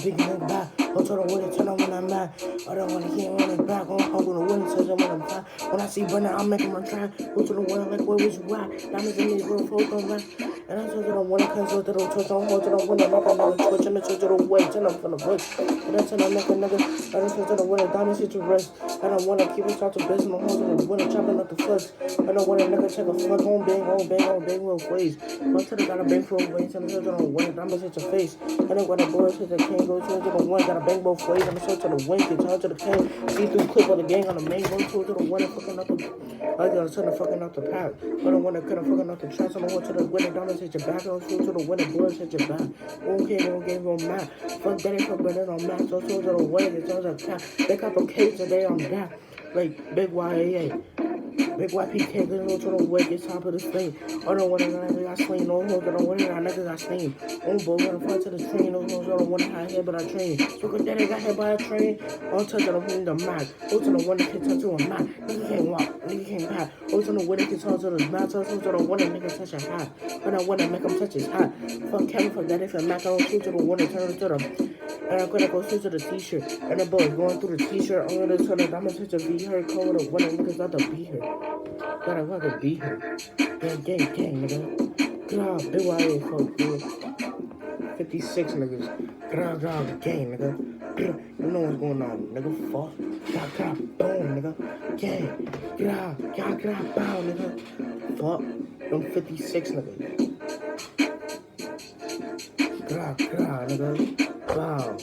big nigga back. Go to the winner, turn on when I'm mad. I don't wanna keep running back. I'm gonna win, touch on when I'm fly. When I see Brennan, I'm making my try. Go to the winner, like, where was you at? Diamonds in these real folks on back. And I told you the winner, cause I don't touch on, hold to the winner, make another twitch, and I told you the way, turn up from the bush. And that's when I make another, I don't touch the winner, diamonds hit your wrist. I don't wanna keep it out to business, no hold to the winner, chopping up the flush. I don't wanna nigga take a fuck on bang, real ways. One to the got a bang for ways, and I told you the winner, diamonds hit your face. And then when the boys hit the king, go to the one, gotta bang both ways, and I told to the wing, get charged to the king. See through clip of the gang on the main, go to the winner, fucking up the, I gotta turn the fucking up the pack. I don't wanna cut a fucking up the tracks, I'm going to the winner, diamonds hit your back, I'll shoot to the winner, boys hit your back. Okay, no game, no match. Fuck that ain't fuck better on match, so to the winner, it's all the cap. They got the cage today on back. Like big YAA. Big YPK, gonna go to the way, get top of the thing. I don't want to nigga got slain, no hoes, I don't want to nigga got slain. On boat, gonna fight to the train, no hoes, I don't want to hide here, but I train. So good daddy got hit by a train, on touch of the mat. Go to the one that can touch to a mat. Nigga can't walk, nigga can't pat. Go to the one that can touch to the mat, touch to the one that nigga touch a hat. But I want to make him touch his hat. Fuck Kevin, fuck that if a Mac, I don't shoot to the one that turn to the. And I'm gonna go shoot to the t-shirt. And the boy going through the t-shirt, I'm gonna turn it, I'm gonna touch a beat her, call it a winner, niggas out to beat her. Gotta fucking beat her. Gang, nigga. Grab, big YA, fuck, dude. 56 niggas. Grab, gang, nigga. You know what's going on, nigga. Fuck. Grab, boom, nigga. Gang. Grab, bow, nigga. Fuck. Them 56 niggas. Grab, nigga. Wow.